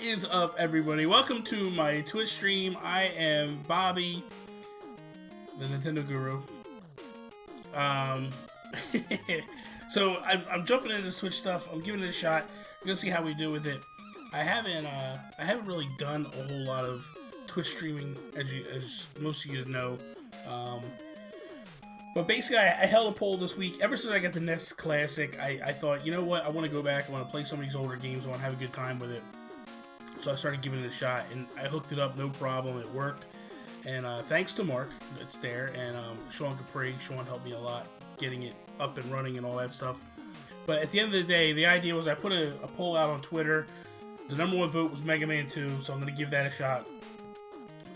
is up, everybody? Welcome to my Twitch stream. I am Bobby, the Nintendo Guru. So I'm jumping into this Twitch stuff. I'm giving it a shot. We're gonna see how we do with it. I haven't really done a whole lot of Twitch streaming, as most of you know. But basically, I held a poll this week. Ever since I got the NES Classic, I thought, you know what? I want to go back. I want to play some of these older games. I want to have a good time with it. So I started giving it a shot, and I hooked it up, no problem. It worked. And thanks to Mark, it's there, and Sean Capri. Sean helped me a lot getting it up and running and all that stuff. But at the end of the day, the idea was I put a poll out on Twitter. The number one vote was Mega Man 2, so I'm going to give that a shot.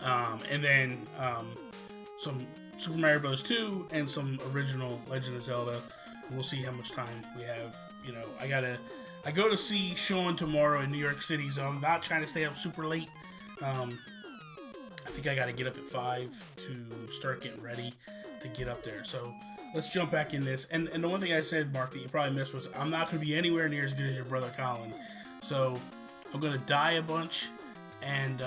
And then some Super Mario Bros. 2 and some original Legend of Zelda. We'll see how much time we have. You know, I go to see Sean tomorrow in New York City, so I'm not trying to stay up super late. I think I got to get up at 5 to start getting ready to get up there. So let's jump back in this. And the one thing I said, Mark, that you probably missed was I'm not going to be anywhere near as good as your brother Colin. So I'm going to die a bunch, and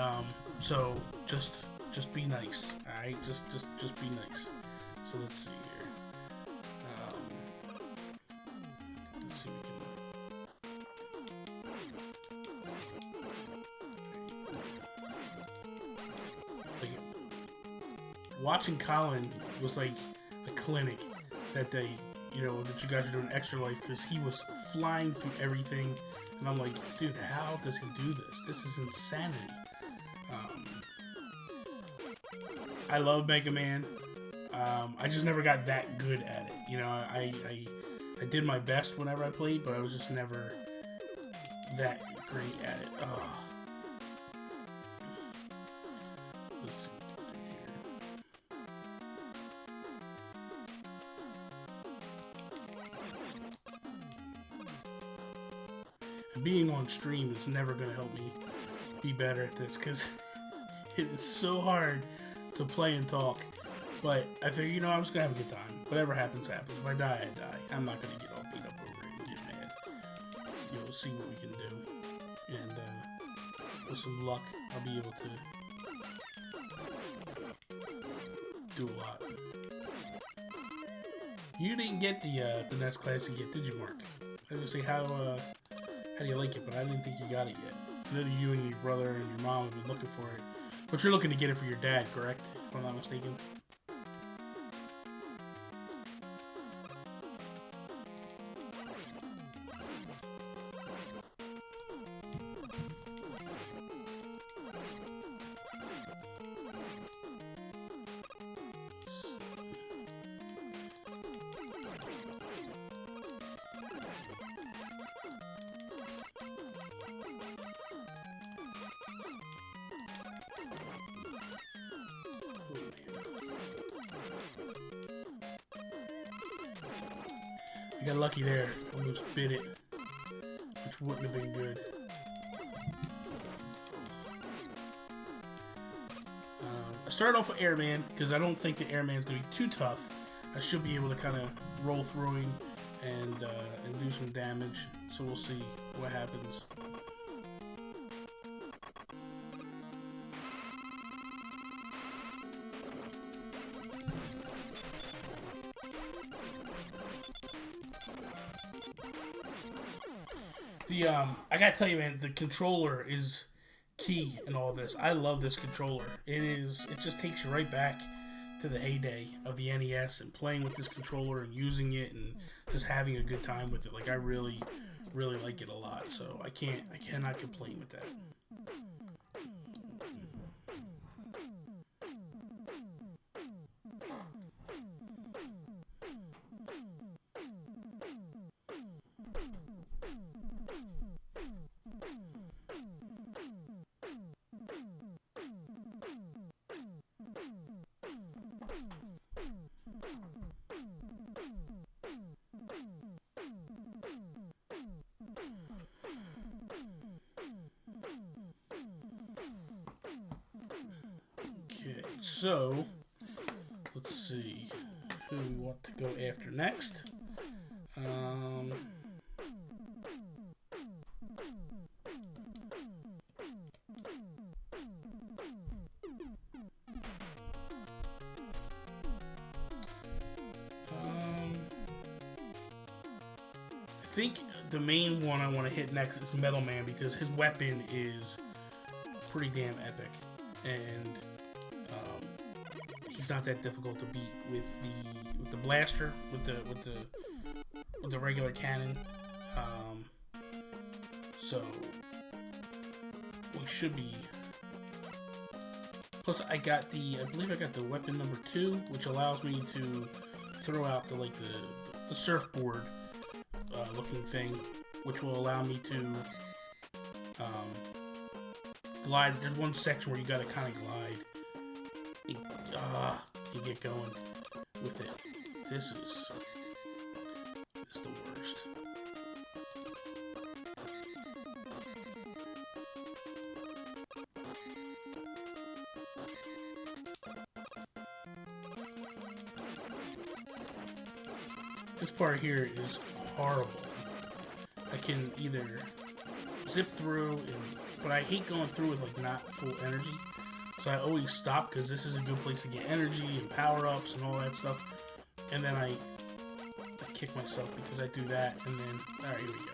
so just be nice, all right? Just be nice. So let's see here. Let's see if we can. Watching Colin was like a clinic that day. You know, that you guys are doing Extra Life, because he was flying through everything, and I'm like, dude, how does he do this? This is insanity. I love Mega Man. I just never got that good at it. You know, I did my best whenever I played, but I was just never that great at it. Oh. Let's see what we can do here. And being on stream is never going to help me be better at this, because it is so hard to play and talk. But I figure, you know, I'm just gonna have a good time. Whatever happens, happens. If I die, I die. I'm not gonna get all beat up over it and get mad. You'll see what we can do. And with some luck, I'll be able to do a lot. You didn't get the NES Classic yet, did you, Mark? I was gonna say, how do you like it? But I didn't think you got it yet. I know that you and your brother and your mom have been looking for it. But you're looking to get it for your dad, correct? If I'm not mistaken. I got lucky there. Almost bit it, which wouldn't have been good. I started off with Airman because I don't think the Airman is going to be too tough. I should be able to kind of roll through him and do some damage. So we'll see what happens. I gotta tell you, man, the controller is key in all this. I love this controller. It just takes you right back to the heyday of the NES and playing with this controller and using it and just having a good time with it. Like, I really, really like it a lot. So I cannot complain with that. So, let's see who we want to go after next. think the main one I want to hit next is Metal Man because his weapon is pretty damn epic, and he's not that difficult to beat with the blaster, with the regular cannon. So we should be. Plus, I believe I got the weapon number 2, which allows me to throw out the surfboard looking thing, which will allow me to glide. There's one section where you gotta kind of glide. You get going with it. This is the worst. This part here is horrible. I can either zip through, but I hate going through with like not full energy. So I always stop because this is a good place to get energy and power-ups and all that stuff. And then I kick myself because I do that, and then alright, here we go.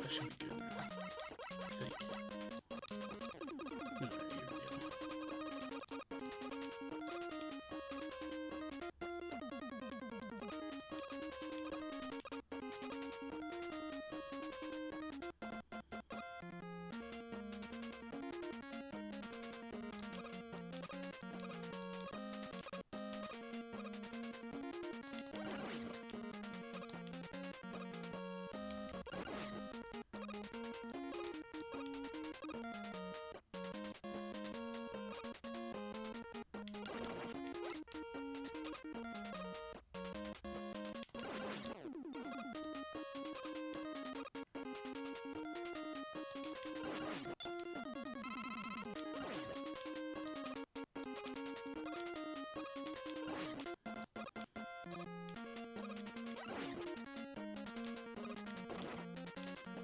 That should be good now, I think. Alright, here we go.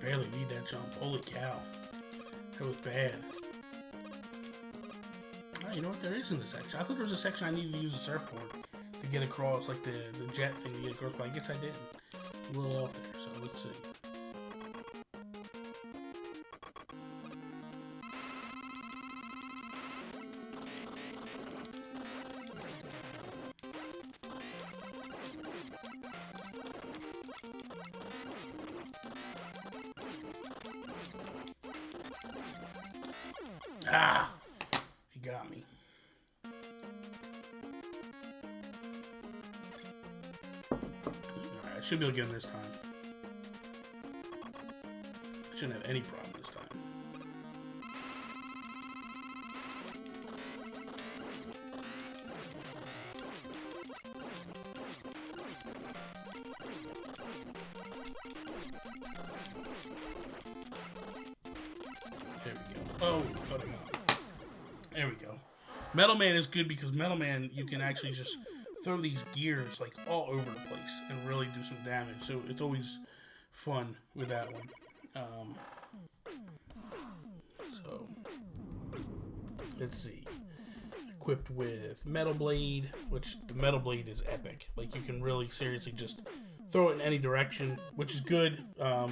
Barely need that jump. Holy cow. That was bad. Oh, you know what? There is in this section. I thought there was a section I needed to use a surfboard to get across, like the jet thing to get across, but I guess I didn't. A little off there, so let's see. Ah! He got me. Alright, I should be able to get him this time. I shouldn't have any problem this time. There we go. Oh, cut him out. There we go. Metal Man is good because Metal Man, you can actually just throw these gears like all over the place and really do some damage. So it's always fun with that one. So let's see. Equipped with Metal Blade, which the Metal Blade is epic. Like you can really seriously just throw it in any direction, which is good. I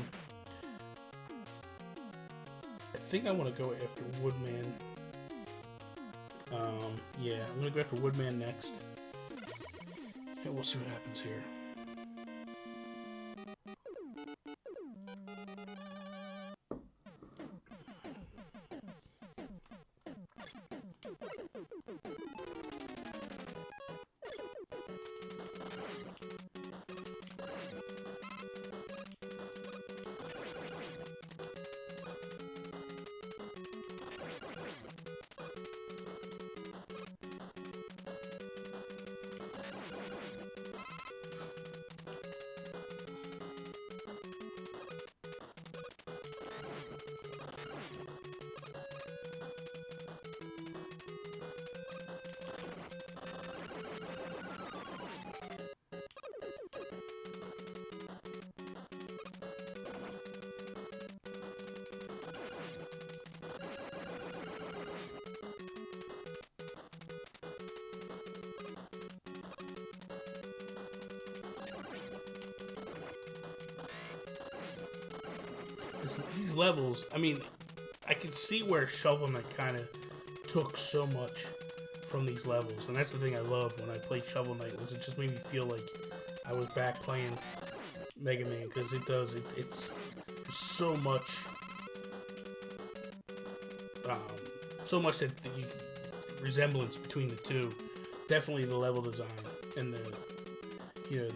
think I want to go after Woodman. Yeah, I'm gonna go after Woodman next. And we'll see what happens here. these levels, I mean, I can see where Shovel Knight kind of took so much from these levels, and that's the thing I love when I played Shovel Knight, was it just made me feel like I was back playing Mega Man, because it does, it's so much, so much that resemblance between the two. Definitely the level design and the, you know,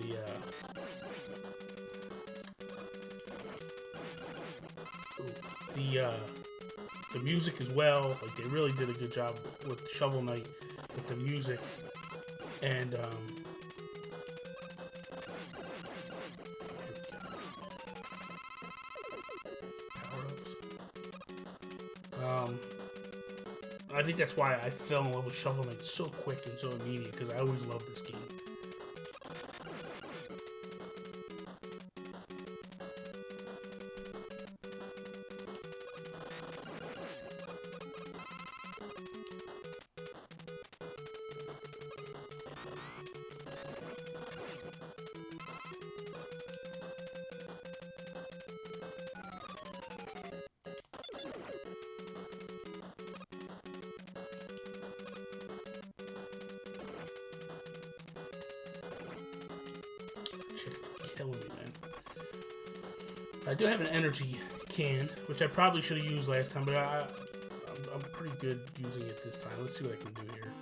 the music as well. Like, they really did a good job with Shovel Knight with the music, and I think that's why I fell in love with Shovel Knight so quick and so immediate, because I always loved this game. Killing me, man. I do have an energy can, which I probably should have used last time, but I'm pretty good using it this time. Let's see what I can do here.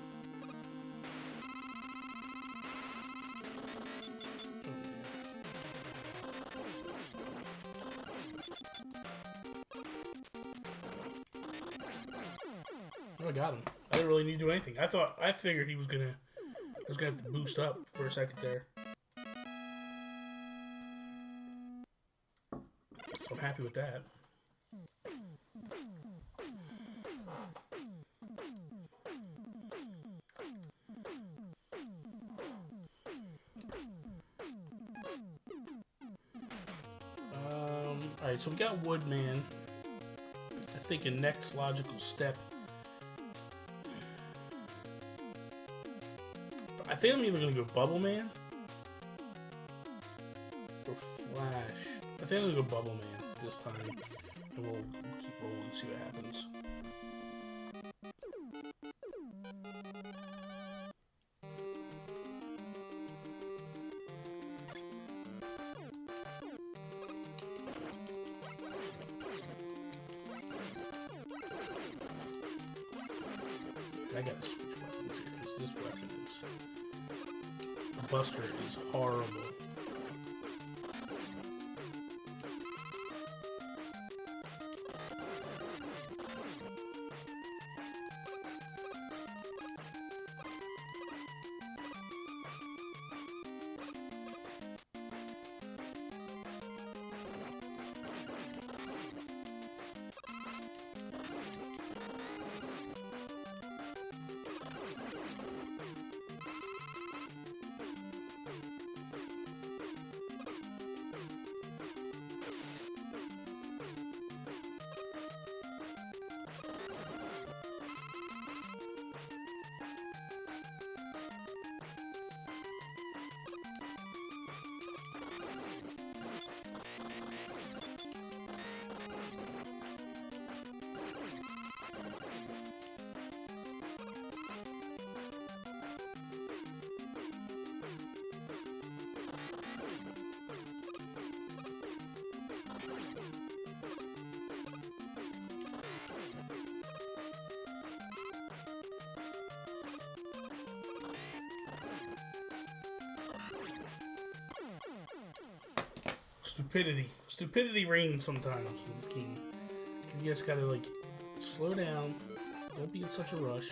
Oh, I got him. I didn't really need to do anything. I figured I was gonna have to boost up for a second there. So I'm happy with that. Alright, so we got Woodman. I think a next logical step. I think I'm either gonna go Bubble Man or Flash. I think I'm gonna go Bubble Man this time, and we'll keep rolling and see what happens. I gotta switch weapons here, because this weapon is... The Buster is horrible. Stupidity reigns sometimes in this game. You just gotta, like, slow down. Don't be in such a rush.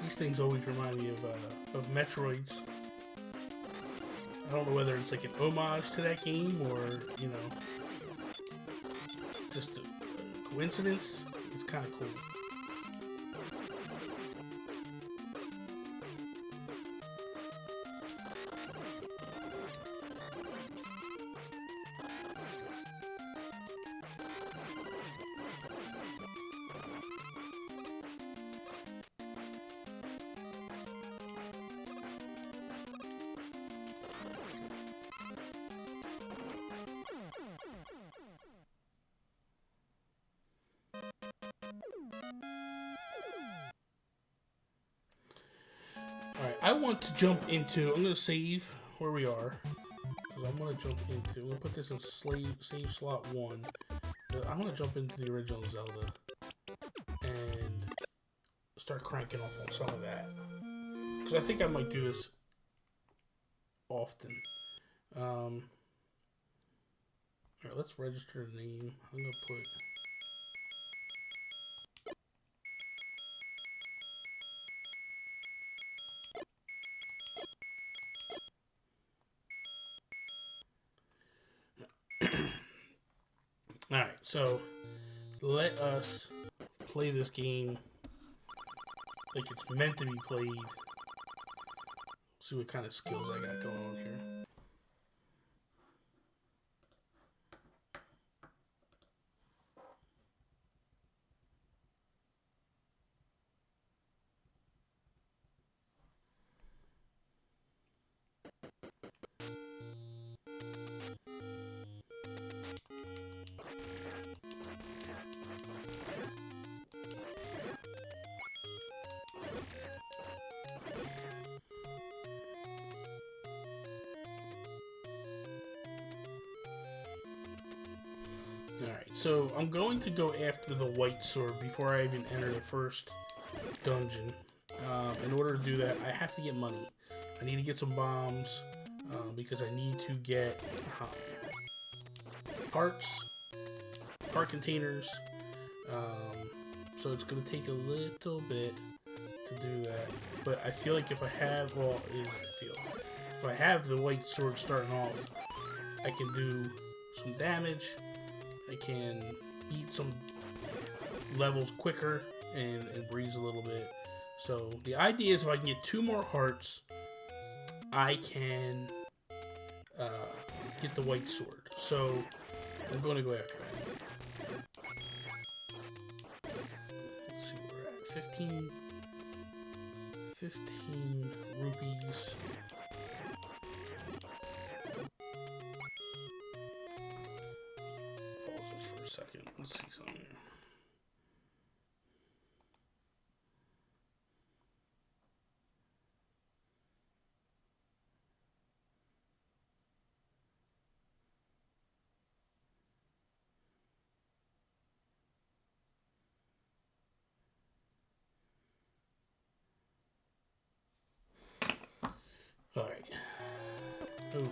These things always remind me of Metroids. I don't know whether it's like an homage to that game or, you know, just a coincidence. It's kind of cool. Alright, I want to jump into, I'm going to save where we are, because I'm going to jump into, I'm going to put this in save slot 1, I'm going to jump into the original Zelda, and start cranking off on some of that, because I think I might do this often. Alright, let's register the name. I'm going to put... Alright, so let us play this game like it's meant to be played. See what kind of skills I got going on here. Alright, so I'm going to go after the white sword before I even enter the first dungeon. In order to do that, I have to get money. I need to get some bombs, because I need to get hearts, heart containers, so it's going to take a little bit to do that. But I feel like if I have, well, if I have the white sword starting off, I can do some damage. I can beat some levels quicker and breeze a little bit. So the idea is if I can get 2 more hearts, I can get the white sword. So I'm going to go after that. Let's see where we're at. 15 rupees. For a second, let's see something here. All right. Oh.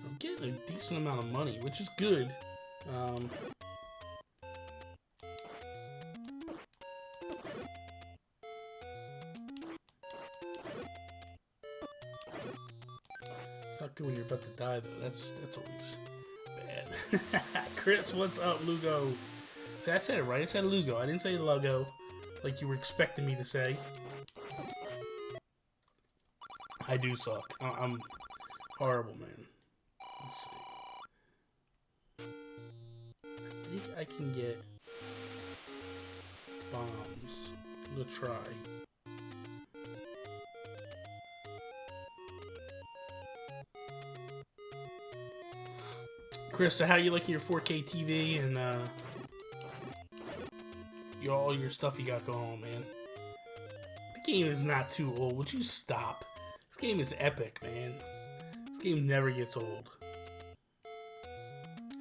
I'm getting a decent amount of money, which is good. Not good when you're about to die, though. That's always bad. Chris, what's up, Lugo? See, I said it right. I said Lugo. I didn't say Lugo, like you were expecting me to say. I do suck. I'm horrible, man. Let's see. I think I can get bombs. I'm gonna try. Chris, so how you liking your 4K TV and all your stuff you got going on, man? The game is not too old. Would you stop? This game is epic, man. This game never gets old.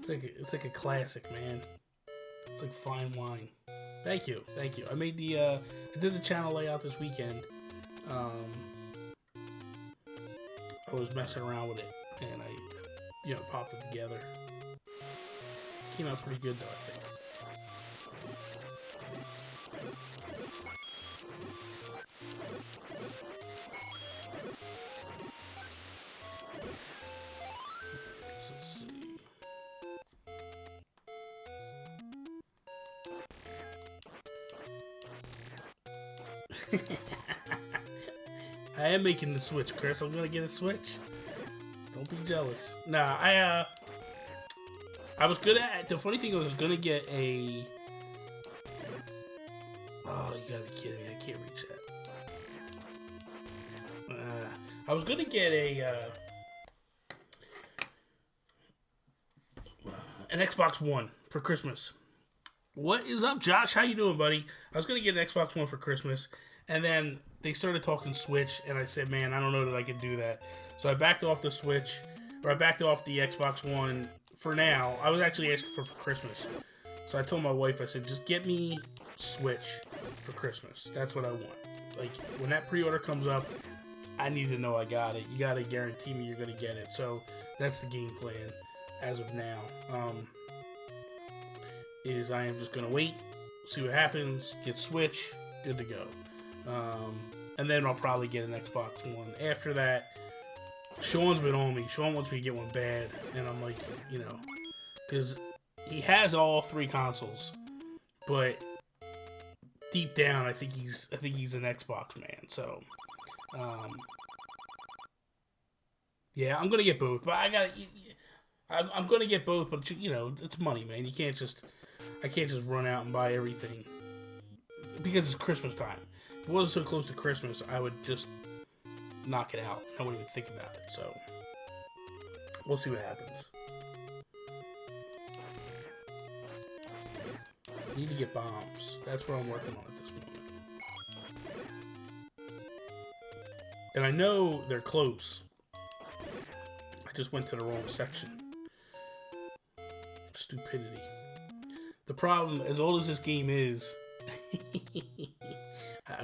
It's like a classic, man. It's like fine wine. Thank you. I made I did the channel layout this weekend. I was messing around with it, and I, popped it together. Came out pretty good, though, I think. Let's see. I am making the Switch, Chris. I'm gonna get a Switch. Don't be jealous. Nah, I was gonna. The funny thing was, I was gonna get a. Oh, you gotta be kidding me! I can't reach that. I was gonna get an Xbox One for Christmas. What is up, Josh? How you doing, buddy? I was gonna get an Xbox One for Christmas, and then they started talking Switch, and I said, man, I don't know that I can do that. So I backed off the Switch, or I backed off the Xbox One for now. I was actually asking for Christmas. So I told my wife, I said, just get me Switch for Christmas. That's what I want. Like, when that pre-order comes up, I need to know I got it. You gotta guarantee me you're gonna get it. So that's the game plan as of now. Is I am just gonna wait, see what happens, get Switch, good to go. And then I'll probably get an Xbox One. After that, Sean's been on me. Sean wants me to get one bad, and I'm like, you know, because he has all 3 consoles, but deep down, I think he's an Xbox man. So, yeah, I'm gonna get both, but I'm gonna get both, but you know, it's money, man. I can't just run out and buy everything because it's Christmas time. If it wasn't so close to Christmas, I would just knock it out. I wouldn't even think about it. So we'll see what happens. I need to get bombs. That's what I'm working on at this moment. And I know they're close. I just went to the wrong section. Stupidity. The problem, as old as this game is, I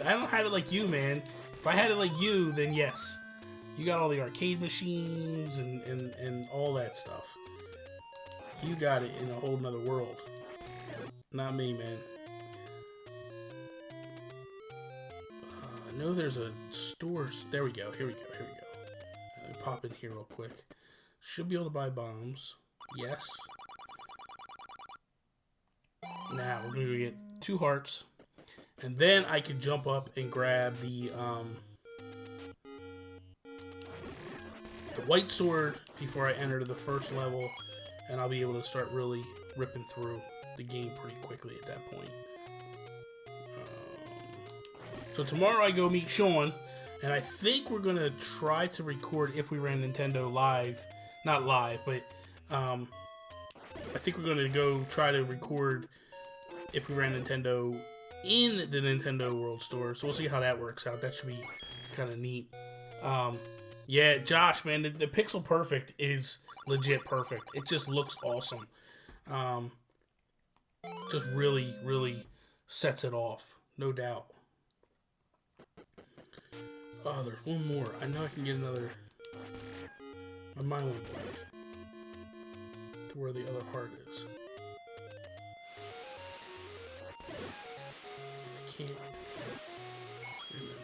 don't have it like you, man. If I had it like you, then yes. You got all the arcade machines and all that stuff. You got it in a whole nother world. Not me, man. I know there's a store. There we go. Here we go. Let me pop in here real quick. Should be able to buy bombs. Yes. Now we're gonna get 2 hearts, and then I can jump up and grab the white sword before I enter the first level, and I'll be able to start really ripping through the game pretty quickly at that point. So tomorrow I go meet Sean, and I think we're gonna try to record If We Ran Nintendo live, not live, but I think we're gonna go try to record If We Ran Nintendo in the Nintendo World Store. So we'll see how that works out. That should be kind of neat. Yeah, Josh, man, the Pixel Perfect is legit perfect. It just looks awesome. Just really, really sets it off, no doubt. Oh, there's one more. I know I can get another. My mind went blank to where the other heart is. I can't remember.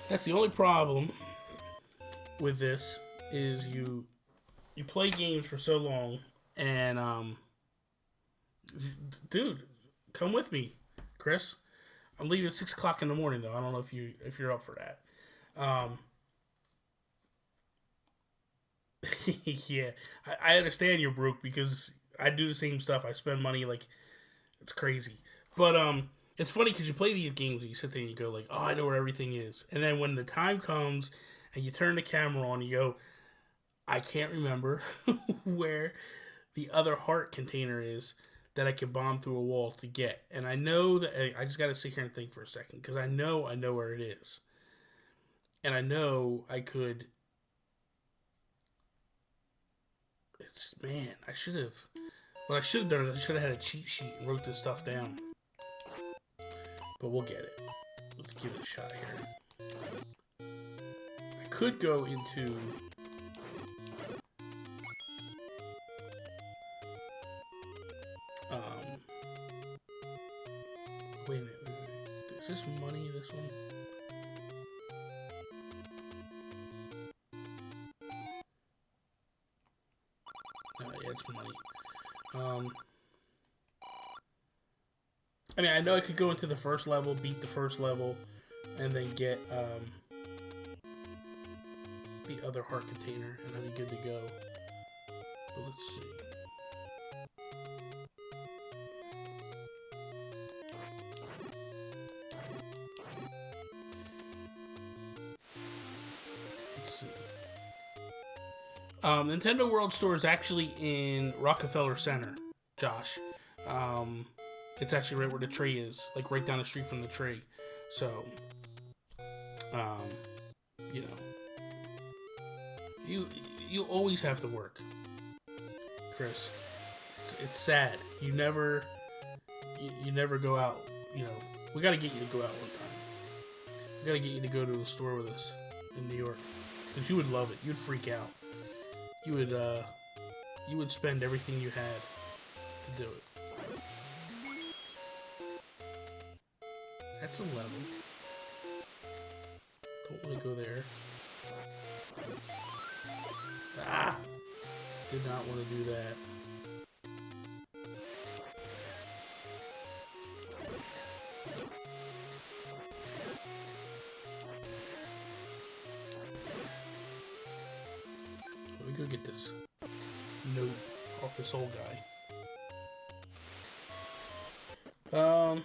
That's the only problem with this is you play games for so long, and dude, come with me, Chris. I'm leaving at 6 o'clock in the morning though. I don't know if you're up for that. Yeah, I understand you're broke because I do the same stuff. I spend money like it's crazy. But it's funny because you play these games and you sit there and you go like, oh, I know where everything is. And then when the time comes and you turn the camera on, you go, I can't remember where the other heart container is that I can bomb through a wall to get. And I know that I just got to sit here and think for a second because I know where it is. And I know I could. Man, I should have. What I should have done is I should have had a cheat sheet and wrote this stuff down. But we'll get it. Let's give it a shot here. I could go into. Wait a minute. Is this money, this one? Yeah, it's money. I mean, I know I could go into the first level, beat the first level, and then get the other heart container, and I'll be good to go. But let's see. Let's see. Nintendo World Store is actually in Rockefeller Center, Josh. It's actually right where the tree is, like right down the street from the tree. So, you know, you always have to work, Chris. It's sad. You never go out. You know, we got to get you to go out one time. We got to get you to go to a store with us in New York, because you would love it. You'd freak out. You would spend everything you had to do it. That's a level. Don't want to go there. Ah! Did not want to do that. Let me go get this note off this old guy. I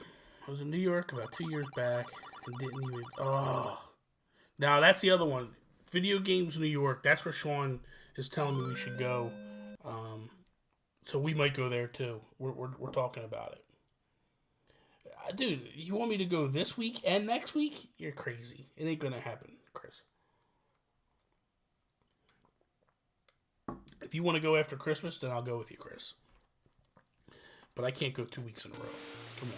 was in New York about 2 years back and didn't even. Oh, now that's the other one. Video Games New York. That's where Sean is telling me we should go. So we might go there too. We're talking about it. Dude, you want me to go this week and next week? You're crazy. It ain't gonna happen, Chris. If you want to go after Christmas, then I'll go with you, Chris. But I can't go 2 weeks in a row. Come on.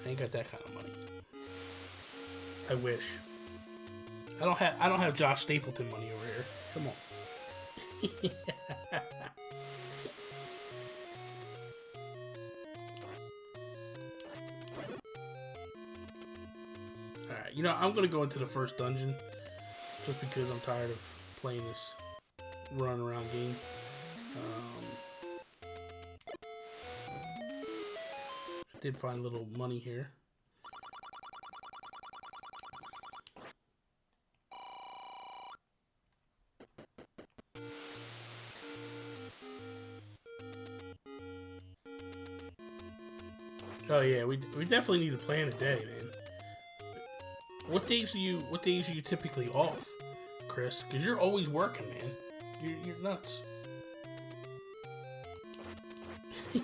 I ain't got that kind of money. I wish. I don't have Josh Stapleton money over here. Come on. Alright, you know, I'm gonna go into the first dungeon just because I'm tired of playing this run around game. I did find a little money here. Oh yeah, we definitely need to plan a day, man. What days are you typically off, Chris? Because you're always working, man. You're nuts.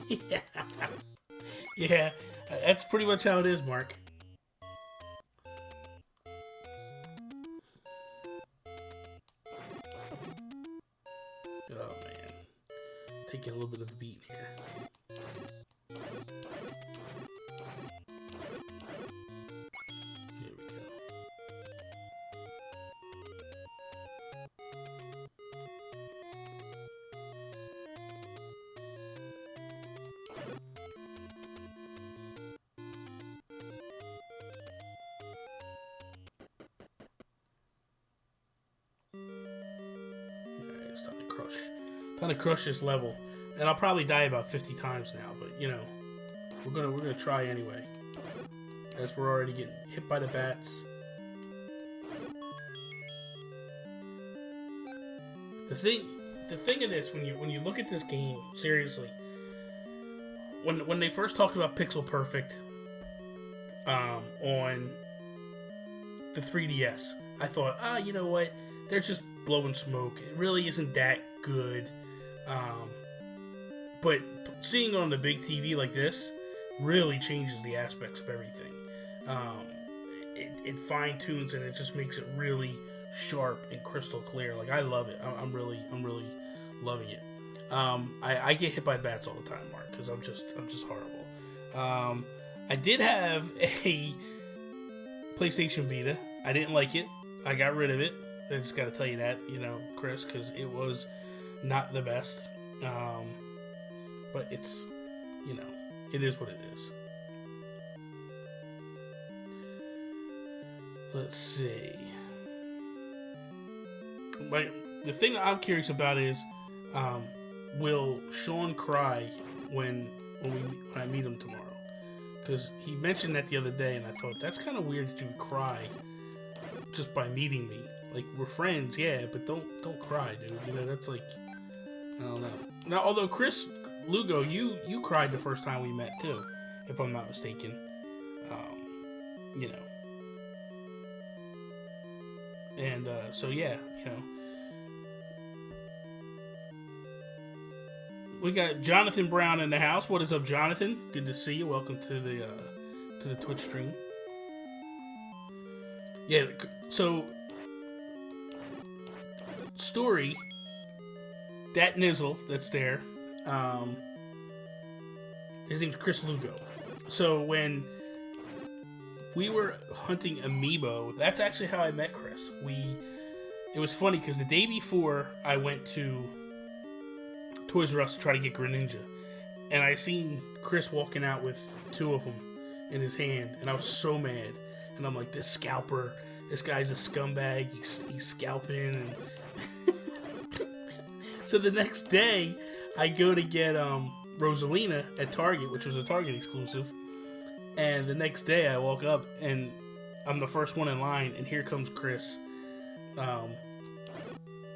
Yeah. Yeah, that's pretty much how it is, Mark. Oh man, taking a little bit of a beat here. Here we go. It's time to crush this level, and I'll probably die about 50 times now. But you know, we're gonna try anyway, as we're already getting hit by the bats. The thing of this, when you look at this game seriously, when they first talked about Pixel Perfect, on the 3DS, I thought, you know what? They're just blowing smoke. It really isn't that good. But seeing it on the big TV like this really changes the aspects of everything. It fine tunes and it just makes it really sharp and crystal clear. Like, I love it. I'm really loving it. I get hit by bats all the time, Mark, because I'm just horrible. I did have a PlayStation Vita. I didn't like it. I got rid of it. I just got to tell you that, you know, Chris, because it was not the best. But it's, you know, it is what it is. Let's see. But the thing that I'm curious about is, will Sean cry when I meet him tomorrow? Because he mentioned that the other day, and I thought that's kind of weird that you would cry just by meeting me. Like, we're friends, yeah, but don't cry, dude. You know, that's like, I don't know. Now, although Chris Lugo, you cried the first time we met too, if I'm not mistaken. You know. And so yeah, you know. We got Jonathan Brown in the house. What is up, Jonathan? Good to see you. Welcome to the Twitch stream. Yeah, so story, that Nizzle that's there, his name's Chris Lugo. So when we were hunting Amiibo, that's actually how I met Chris. It was funny because the day before I went to Toys R Us to try to get Greninja, and I seen Chris walking out with 2 of them in his hand, and I was so mad. And I'm like, this scalper, this guy's a scumbag. He's scalping. And so the next day, I go to get Rosalina at Target, which was a Target exclusive. And the next day, I walk up, and I'm the first one in line, and here comes Chris,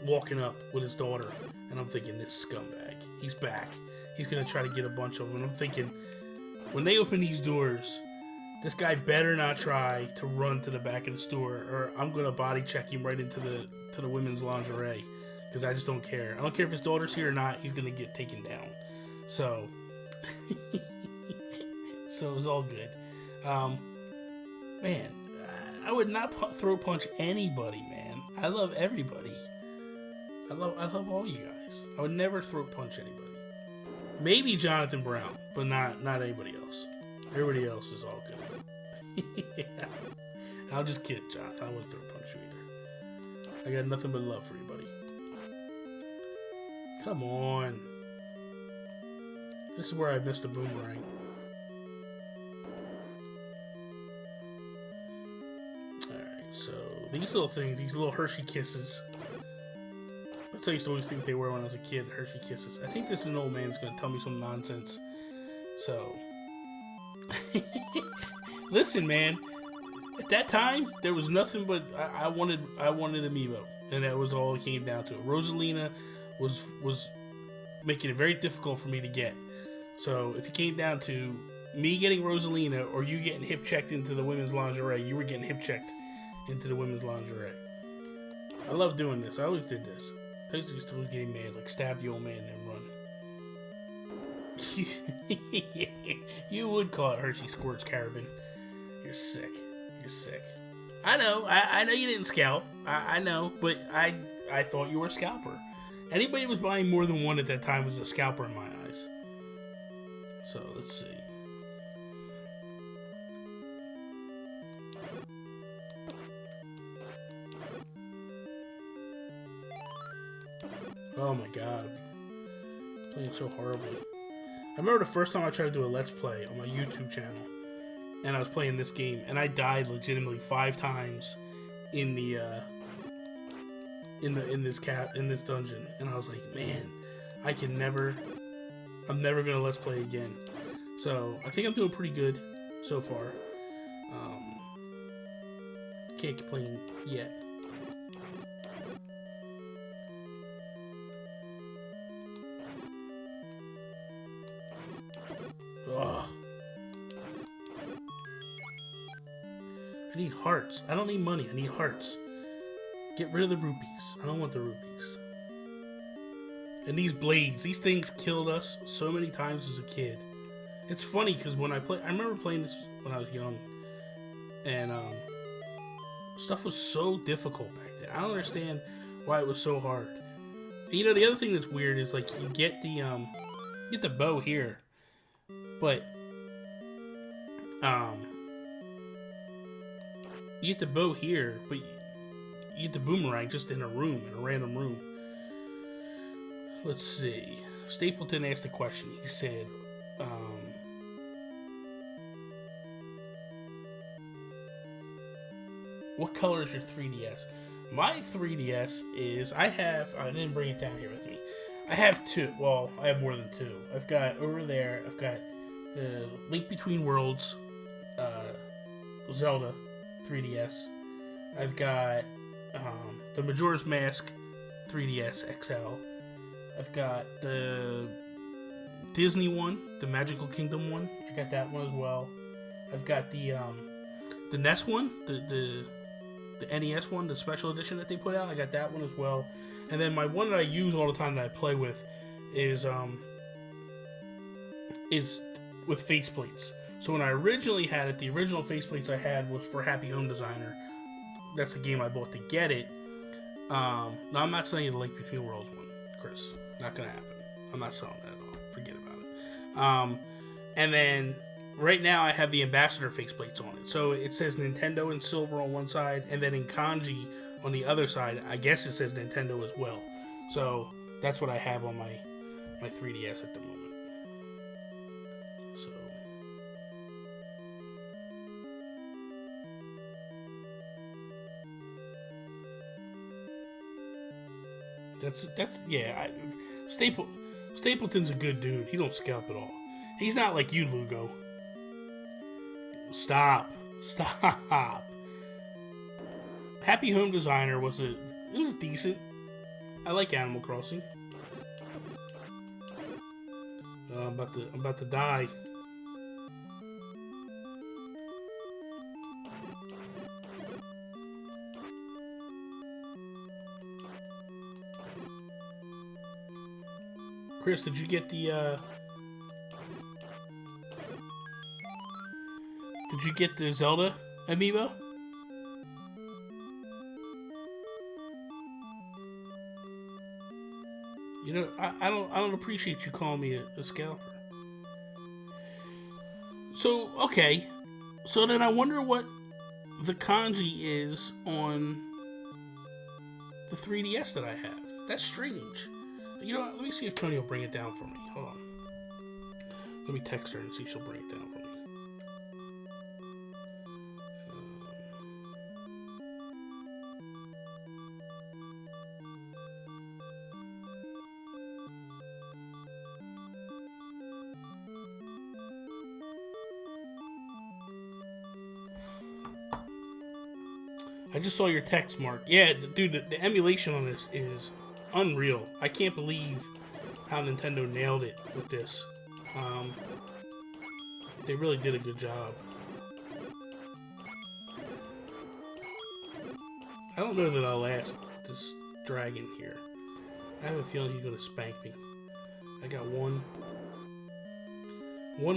walking up with his daughter. And I'm thinking, this scumbag, he's back. He's going to try to get a bunch of them. And I'm thinking, when they open these doors, this guy better not try to run to the back of the store, or I'm going to body check him right into the women's lingerie, because I just don't care. I don't care if his daughter's here or not, he's going to get taken down. So, so it was all good. Man, I would not throw punch anybody, man. I love everybody. I love all you guys. I would never throat punch anybody. Maybe Jonathan Brown, but not anybody else. Everybody else is all good. Yeah. I'll just kid, Jonathan. I wouldn't throat punch you either. I got nothing but love for you, buddy. Come on. This is where I missed a boomerang. Alright, so these little things, these little Hershey Kisses. That's how I used to always think they were when I was a kid, Hershey Kisses. I think this is an old man that's going to tell me some nonsense. So, listen, man. At that time, there was nothing but I wanted Amiibo, and that was all it came down to. Rosalina was making it very difficult for me to get. So, if it came down to me getting Rosalina or you getting hip checked into the women's lingerie, you were getting hip checked into the women's lingerie. I love doing this. I always did this. I used to getting mad, like stab the old man and then run. You would call it Hershey Squirts Carabin. You're sick. You're sick. I know. I know you didn't scalp. I know, but I thought you were a scalper. Anybody who was buying more than one at that time was a scalper in my eyes. So let's see. Oh my god, I'm playing so horribly. I remember the first time I tried to do a Let's Play on my YouTube channel, and I was playing this game, and I died legitimately 5 times in the in this dungeon, and I was like, man, I'm never gonna Let's Play again. So I think I'm doing pretty good so far. Can't complain yet. Ugh. I need hearts. I don't need money. I need hearts. Get rid of the rupees. I don't want the rupees. And these blades. These things killed us so many times as a kid. It's funny because when I remember playing this when I was young. And stuff was so difficult back then. I don't understand why it was so hard. And, you know, the other thing that's weird is like you get the bow here. But, you get the bow here, but you get the boomerang just in a random room. Let's see. Stapleton asked a question. He said, what color is your 3DS? My 3DS is, I didn't bring it down here with me. I have two. Well, I have more than two. I've got over there. I've got the Link Between Worlds, Zelda, 3DS. I've got the Majora's Mask, 3DS XL. I've got the Disney one, the Magical Kingdom one. I got that one as well. I've got the NES one, the NES one, the special edition that they put out. I got that one as well. And then my one that I use all the time that I play with is with faceplates. So when I originally had it, the original faceplates I had was for Happy Home Designer. That's the game I bought to get it. No, I'm not selling you the Link Between Worlds one, Chris. Not gonna happen. I'm not selling that at all. Forget about it. And then right now I have the Ambassador faceplates on it. So it says Nintendo in silver on one side, and then in kanji on the other side, I guess it says Nintendo as well. So that's what I have on my 3DS at the moment. So that's yeah. Stapleton's a good dude. He don't scalp at all. He's not like you, Lugo. Stop. Happy Home Designer was decent. I like Animal Crossing. I'm about to die. Chris, did you get the Zelda amiibo? You know, I don't appreciate you calling me a scalper. So, okay. So then I wonder what the kanji is on the 3DS that I have. That's strange. You know what? Let me see if Tony will bring it down for me. Hold on. Let me text her and see if she'll bring it down for me. I just saw your text, Mark. Yeah, dude, the emulation on this is unreal. I can't believe how Nintendo nailed it with this. They really did a good job. I don't know that I'll last this dragon here. I have a feeling he's gonna spank me. I got one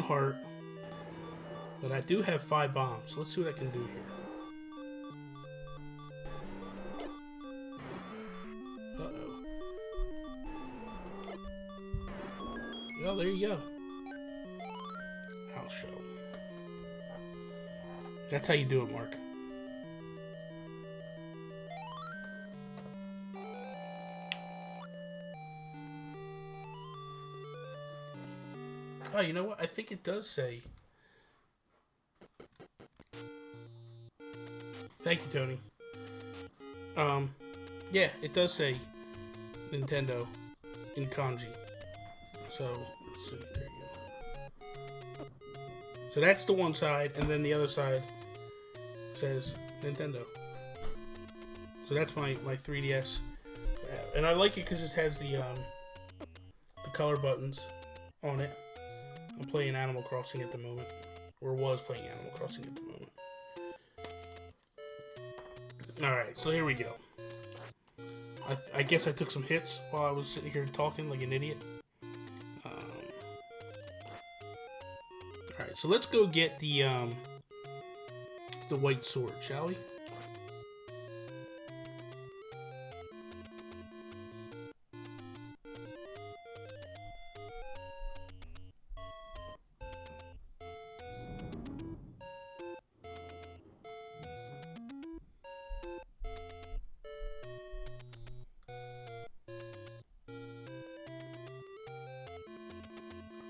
heart, but I do have 5 bombs. Let's see what I can do here. Well, there you go. I'll show. That's how you do it, Mark. Oh, you know what? I think it does say. Thank you, Tony. Yeah, it does say Nintendo in kanji. So, let's see, there you go. So that's the one side, and then the other side says Nintendo. So that's my 3DS. And I like it because it has the color buttons on it. I'm playing Animal Crossing at the moment. Or was playing Animal Crossing at the moment. Alright, so here we go. I guess I took some hits while I was sitting here talking like an idiot. Alright, so let's go get the white sword, shall we?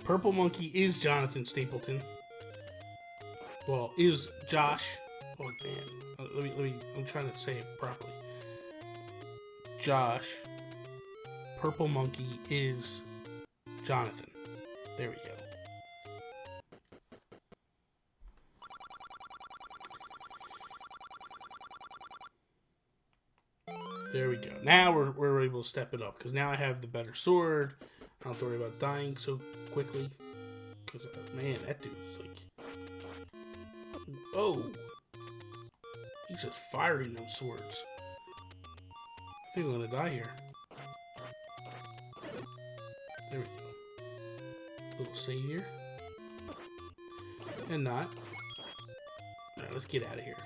Purple Monkey is Jonathan Stapleton. Well, is Josh. Oh man, let me. I'm trying to say it properly. Josh purple monkey is Jonathan. There we go. There we go. Now we're able to step it up because now I have the better sword. I don't have to worry about dying so quickly. Because, man, that dude's like... Oh! He's just firing them swords. I think I'm gonna die here. There we go. Little save here. And not. Alright, let's get out of here.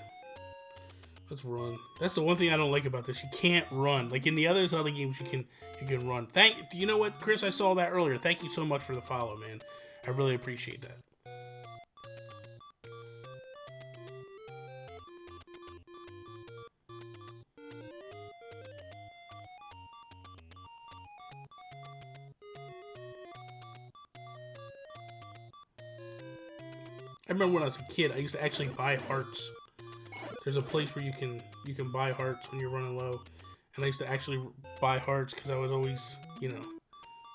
Let's run. That's the one thing I don't like about this. You can't run. Like in the other Zelda games, you can run. You know what, Chris? I saw that earlier. Thank you so much for the follow, man. I really appreciate that. I remember when I was a kid, I used to actually buy hearts. There's a place where you can buy hearts when you're running low. And I used to actually buy hearts because I was always, you know,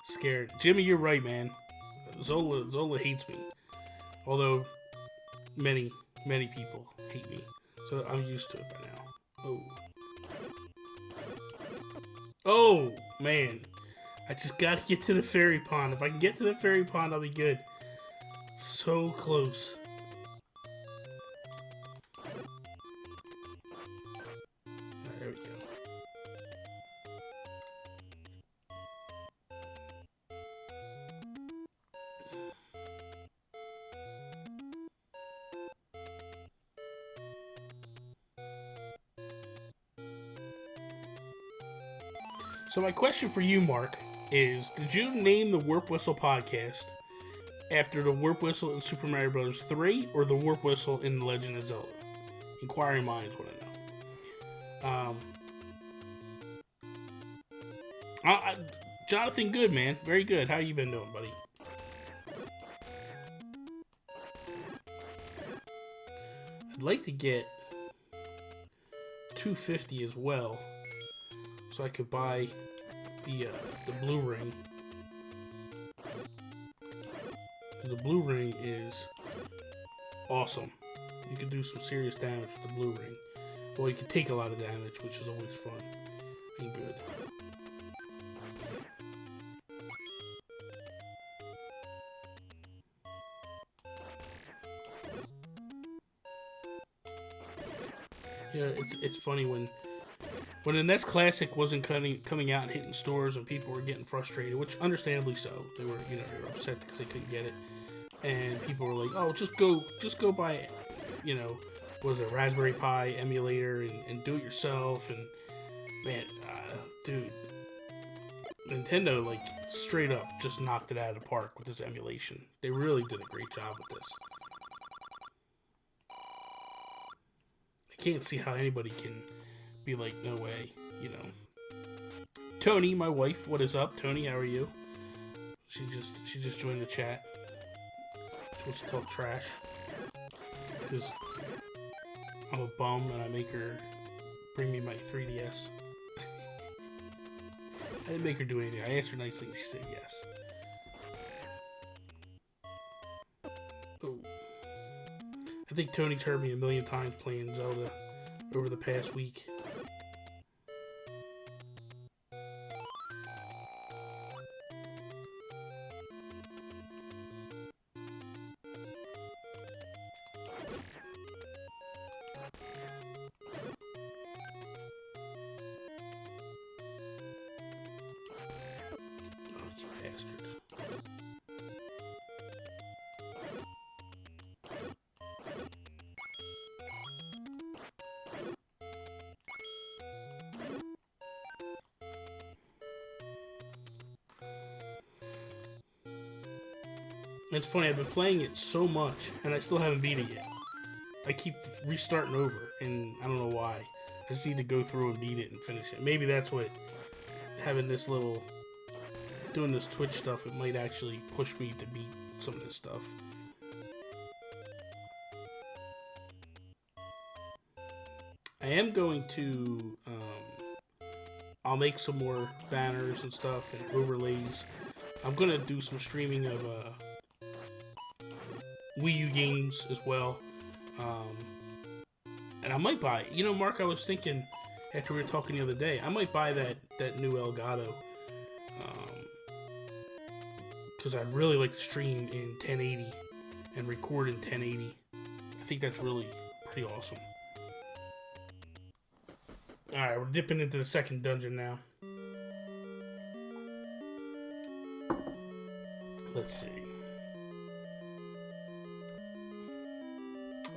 scared. Jimmy, you're right, man. Zola hates me. Although many people hate me. So I'm used to it by now. Oh, man. I just gotta get to the fairy pond. If I can get to the fairy pond, I'll be good. So close. There we go. So my question for you, Mark, is did you name the Warp Whistle podcast after the Warp Whistle in Super Mario Bros. 3 or the Warp Whistle in The Legend of Zelda? Inquiring minds want to know. Jonathan, good, man. Very good. How you been doing, buddy? I'd like to get 250 as well, so I could buy the blue ring. The blue ring is awesome. You can do some serious damage with the blue ring. Well, you can take a lot of damage, which is always fun and good. Yeah, it's funny when the NES Classic wasn't coming out and hitting stores and people were getting frustrated, which understandably so. They were upset because they couldn't get it, and people were like, "Oh, just go buy it." Was it a Raspberry Pi emulator and do it yourself? And man, dude, Nintendo like straight up just knocked it out of the park with this emulation. They really did a great job with this. I can't see how anybody can be like, no way, Tony, my wife, what is up? Tony, how are you? She just joined the chat. She wants to talk trash because I'm a bum and I make her bring me my 3DS. I didn't make her do anything. I asked her nicely and she said yes. Oh. I think Tony's heard me a million times playing Zelda over the past week. It's funny, I've been playing it so much, and I still haven't beat it yet. I keep restarting over, and I don't know why. I just need to go through and beat it and finish it. Maybe that's what, doing this Twitch stuff, it might actually push me to beat some of this stuff. I am going to, I'll make some more banners and stuff and overlays. I'm gonna do some streaming of Wii U games as well. And I might buy, you know, Mark, I was thinking after we were talking the other day, I might buy that new Elgato. Because I'd really like to stream in 1080 and record in 1080. I think that's really pretty awesome. Alright, we're dipping into the second dungeon now. Let's see.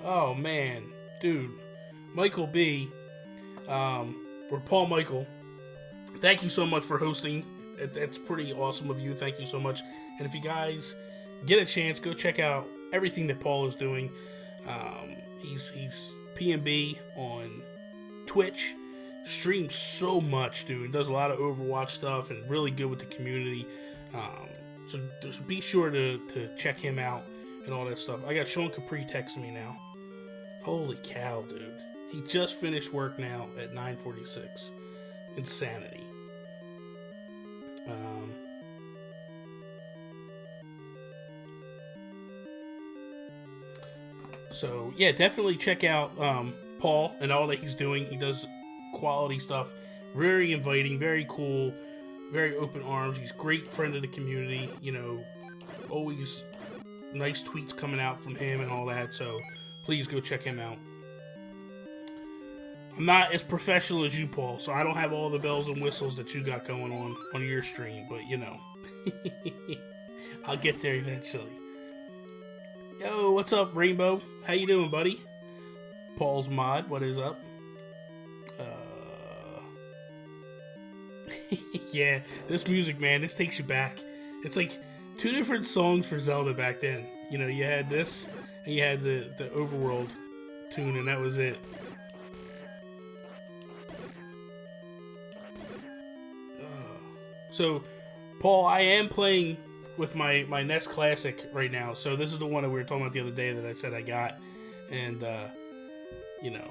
Oh man, dude. Michael B. Or Paul Michael. Thank you so much for hosting. That's pretty awesome of you. Thank you so much. And if you guys get a chance, go check out everything that Paul is doing. He's PMB on Twitch. Streams so much, dude. He does a lot of Overwatch stuff and really good with the community. So just be sure to check him out and all that stuff. I got Sean Capri texting me now. Holy cow, dude. He just finished work now at 9:46. Insanity. So yeah, definitely check out Paul and all that he's doing. He does quality stuff. Very inviting, very cool, very open arms. He's a great friend of the community. You know, always nice tweets coming out from him and all that. So please go check him out. I'm not as professional as you, Paul, so I don't have all the bells and whistles that you got going on your stream, but you know, I'll get there eventually. Yo, what's up, Rainbow? How you doing, buddy? Paul's Mod, what is up? Yeah, this music, man, this takes you back. It's like 2 different songs for Zelda back then. You know, you had this, and you had the Overworld tune, and that was it. So, Paul, I am playing with my NES Classic right now. So this is the one that we were talking about the other day that I said I got. And, you know,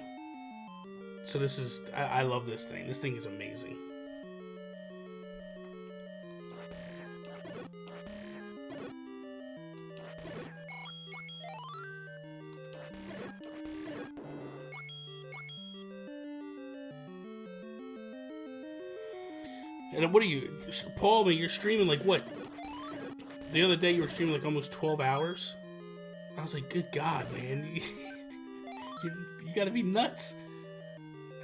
so this is, I love this thing. This thing is amazing. And what are you, Paul, I mean, you're streaming like what? The other day you were streaming like almost 12 hours? I was like, good God, man. you gotta be nuts.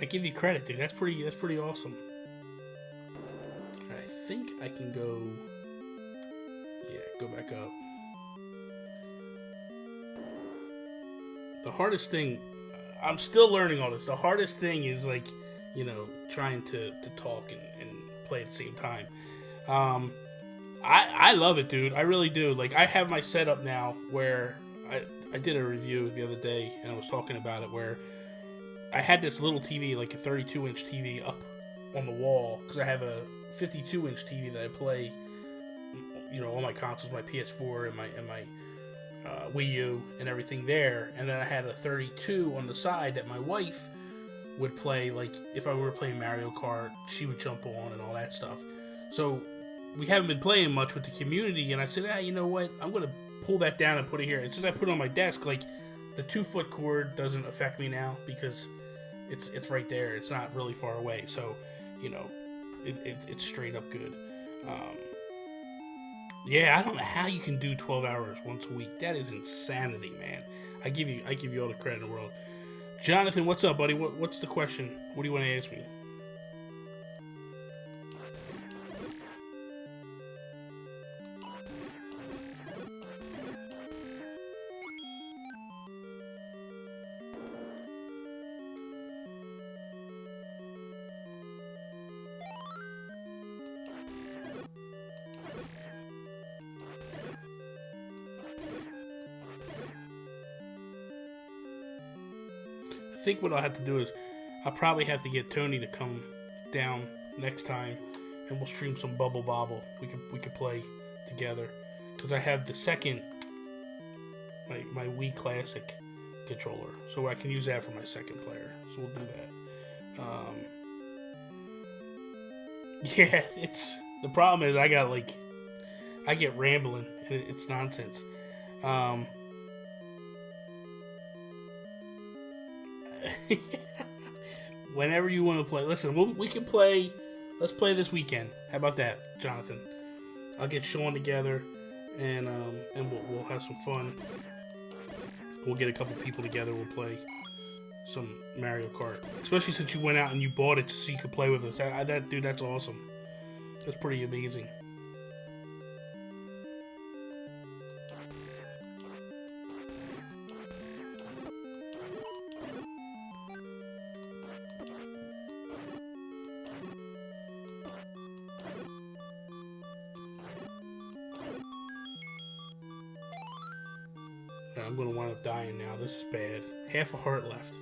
I give you credit, dude. That's pretty awesome. I think I can go, yeah, go back up. The hardest thing, I'm still learning all this. The hardest thing is like, you know, trying to talk and play at the same time. I love it, dude. I really do. Like, I have my setup now where I did a review the other day and I was talking about it where I had this little TV, like a 32-inch TV up on the wall because I have a 52-inch TV that I play, you know, all my consoles, my PS4 and my Wii U and everything there. And then I had a 32 on the side that my wife would play, like if I were playing Mario Kart, she would jump on and all that stuff. So we haven't been playing much with the community, and I said, you know what, I'm gonna pull that down and put it here. And since I put it on my desk, like the 2-foot cord doesn't affect me now because it's right there. It's not really far away, so you know it's straight up good. Yeah, I don't know how you can do 12 hours once a week. That is insanity, man. I give you all the credit in the world. Jonathan, what's up, buddy? What's the question? What do you want to ask me? I think what I'll have to do is I'll probably have to get Tony to come down next time and we'll stream some Bubble Bobble. We could play together because I have the second my Wii Classic controller, so I can use that for my second player. So we'll do that. Yeah, it's the problem is I get rambling and it's nonsense. Um, whenever you want to play, listen, we can play. Let's play this weekend. How about that, Jonathan? I'll get Sean together, and we'll have some fun. We'll get a couple people together. We'll play some Mario Kart, especially since you went out and you bought it so you could play with us. Dude, that's awesome. That's pretty amazing. I'm gonna wind up dying now. This is bad. Half a heart left.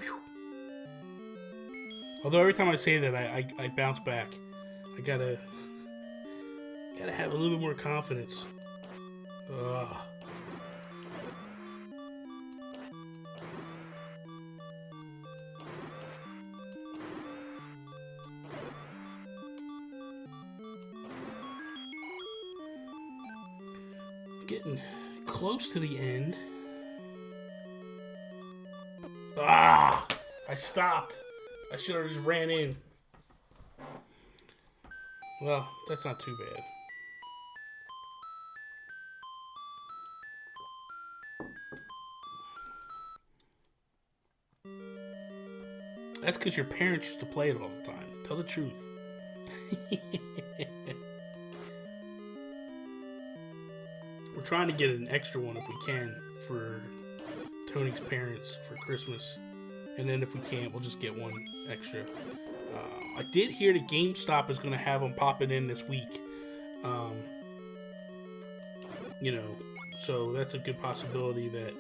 Whew. Although every time I say that, I bounce back. I gotta have a little bit more confidence. Ugh. Getting close to the end. Ah! I stopped. I should have just ran in. Well, that's not too bad. That's because your parents used to play it all the time. Tell the truth. We're trying to get an extra one if we can for Tony's parents for Christmas. And then if we can't, we'll just get one extra. I did hear that GameStop is going to have them popping in this week. So that's a good possibility that,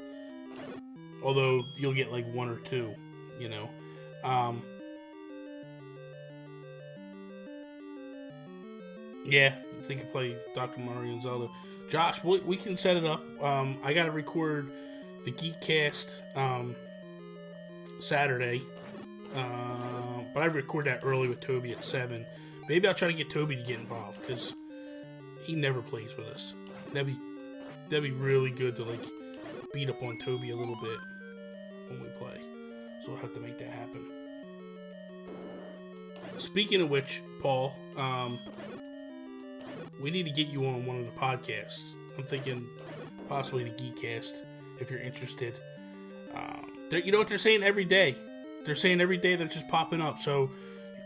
although you'll get like one or two, yeah, they can play Dr. Mario and Zelda. Josh, we can set it up. I got to record the Geekcast Saturday. But I record that early with Toby at 7. Maybe I'll try to get Toby to get involved because he never plays with us. That'd be really good to like beat up on Toby a little bit when we play. So we'll have to make that happen. Speaking of which, Paul, we need to get you on one of the podcasts. I'm thinking possibly the Geekcast if you're interested. You know what they're saying every day? They're saying every day they're just popping up. So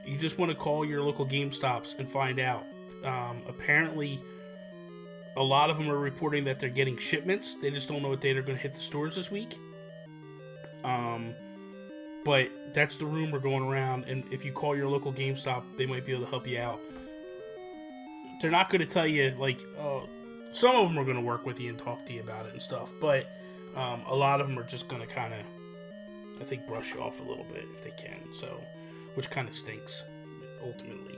you just want to call your local GameStops and find out. Apparently, a lot of them are reporting that they're getting shipments. They just don't know what day they're going to hit the stores this week. But that's the rumor going around. And if you call your local GameStop, they might be able to help you out. They're not going to tell you, like, some of them are going to work with you and talk to you about it and stuff. But a lot of them are just going to kind of, I think, brush you off a little bit if they can. So, which kind of stinks, ultimately.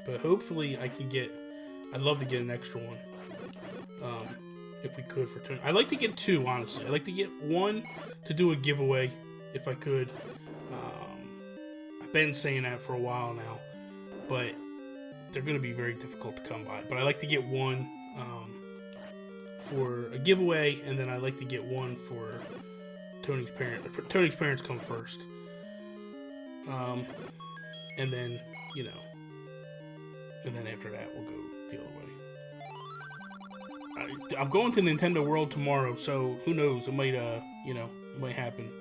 But hopefully I'd love to get an extra one. If we could for Tony. I'd like to get two, honestly. I'd like to get one to do a giveaway, if I could. I've been saying that for a while now. But they're going to be very difficult to come by. But I'd like to get one for a giveaway, and then I'd like to get one for Tony's parents. Tony's parents come first. And then, and then after that, we'll go the other way. I'm going to Nintendo World tomorrow, so who knows? It might, it might happen.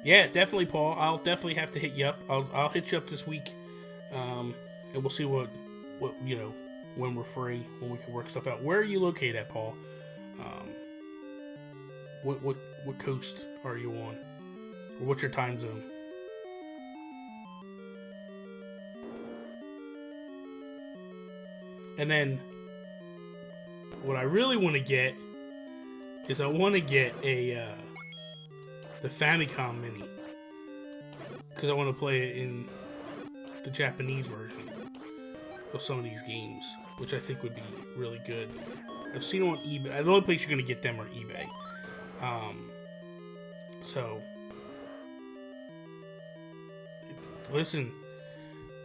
Yeah, definitely, Paul. I'll definitely have to hit you up. I'll hit you up this week, and we'll see what when we're free, when we can work stuff out. Where are you located at, Paul? What coast are you on? Or what's your time zone? And then, what I really want to get is I want to get the Famicom Mini, because I want to play it in the Japanese version of some of these games, which I think would be really good. I've seen them on eBay. The only place you're going to get them are eBay. Um, so, listen,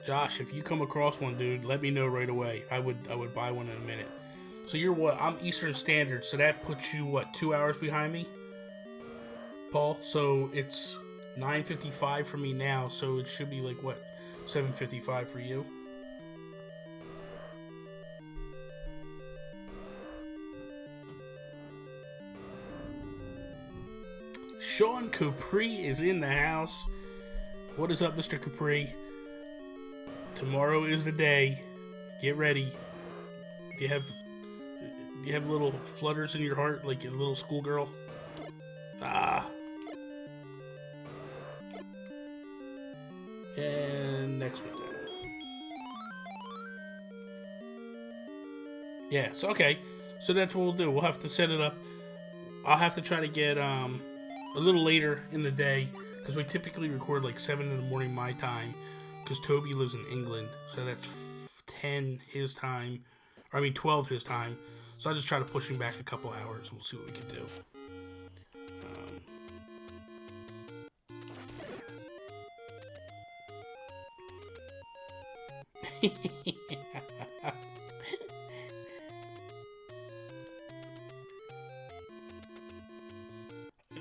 Josh, if you come across one, dude, let me know right away. I would buy one in a minute. So you're what? I'm Eastern Standard, so that puts you what, 2 hours behind me, Paul? So it's 9:55 for me now, so it should be like what, 7:55 for you. Sean Capri is in the house. What is up, Mr. Capri? Tomorrow is the day. Get ready. Do you have little flutters in your heart like a little schoolgirl? Ah. And next one. Yeah, so okay. So that's what we'll do. We'll have to set it up. I'll have to try to get a little later in the day because we typically record like 7 in the morning my time because Toby lives in England. So that's 10 his time. Or I mean 12 his time. So I'll just try to push him back a couple hours. We'll see what we can do.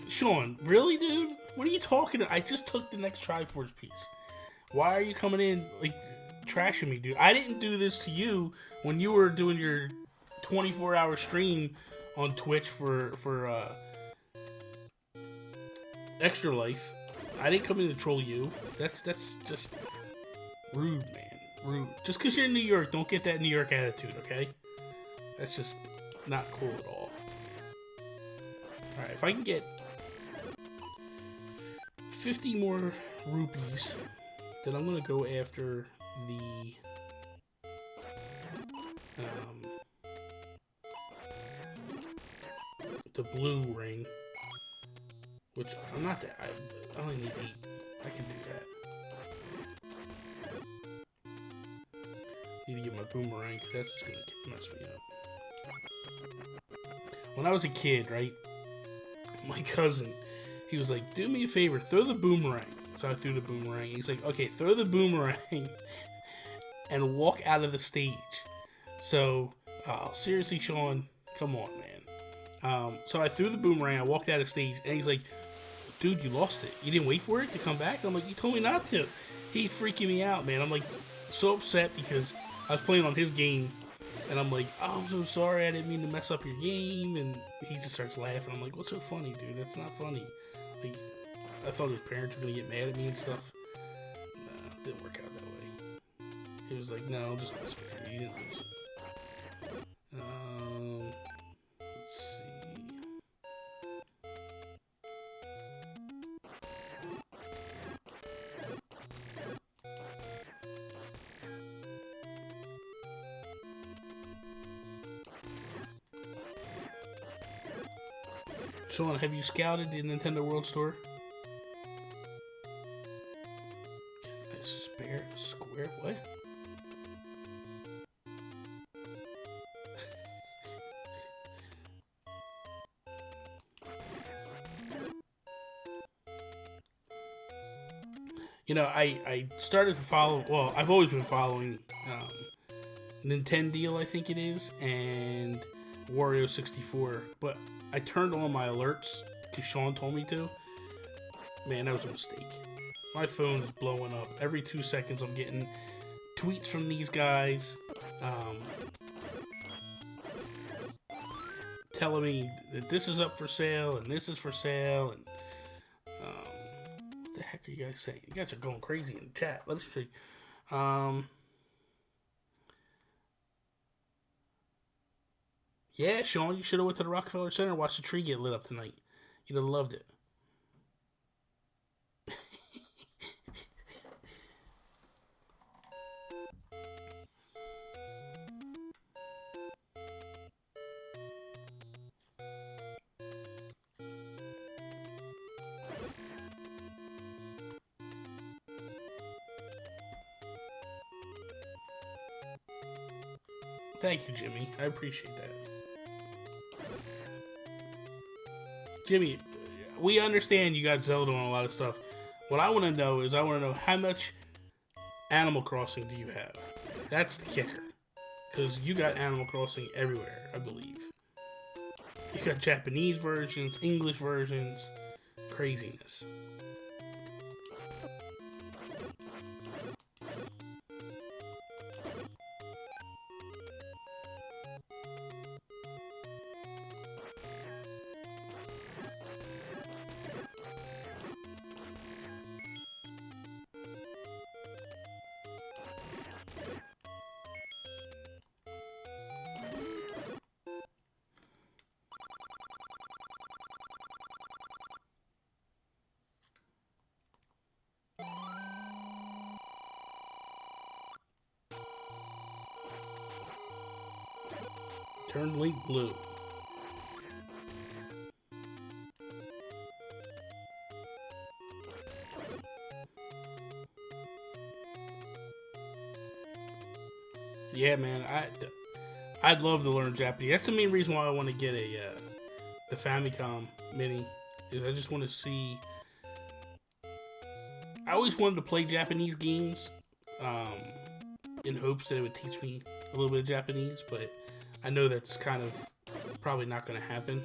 Sean, really, dude? What are you talking about? I just took the next Triforce piece. Why are you coming in, like, trashing me, dude? I didn't do this to you when you were doing your 24-hour stream on Twitch for Extra Life. I didn't come in to troll you. That's just rude, man. Rude. Just because you're in New York, don't get that New York attitude, okay? That's just not cool at all. Alright, if I can get 50 more rupees, then I'm going to go after the blue ring, which I'm not that, I only need 8. I can do that. Need to get my boomerang, because that's just going to mess me up. When I was a kid, right, my cousin, he was like, do me a favor, throw the boomerang. So I threw the boomerang. He's like, okay, throw the boomerang and walk out of the stage. So, seriously, Sean, come on, man. So I threw the boomerang, I walked out of stage, and he's like, dude, you lost it. You didn't wait for it to come back? I'm like, you told me not to. He's freaking me out, man. I'm like, so upset because I was playing on his game, and I'm like, oh, I'm so sorry, I didn't mean to mess up your game, and he just starts laughing. I'm like, what's so funny, dude? That's not funny. Like, I thought his parents were gonna get mad at me and stuff. Nah, it didn't work out that way. He was like, no, I'll just mess with you. You didn't lose it. Let's see. Sean, have you scouted the Nintendo World Store? Square? What? You know, I started to follow, well, I've always been following Nintendo, I think it is, and Wario 64, but I turned on my alerts because Sean told me to. Man, that was a mistake. My phone is blowing up. Every 2 seconds I'm getting tweets from these guys telling me that this is up for sale and this is for sale. And what the heck are you guys saying? You guys are going crazy in the chat. Let me see. Yeah, Sean, you should have went to the Rockefeller Center and watched the tree get lit up tonight. You'd have loved it. Thank you, Jimmy. I appreciate that. Jimmy, we understand you got Zelda on a lot of stuff. What I want to know is, how much Animal Crossing do you have? That's the kicker. Because you got Animal Crossing everywhere, I believe. You got Japanese versions, English versions, craziness. Turn Link blue. Yeah, man, I'd love to learn Japanese. That's the main reason why I want to get the Famicom Mini. Is I just want to see. I always wanted to play Japanese games, in hopes that it would teach me a little bit of Japanese, but I know that's kind of probably not going to happen.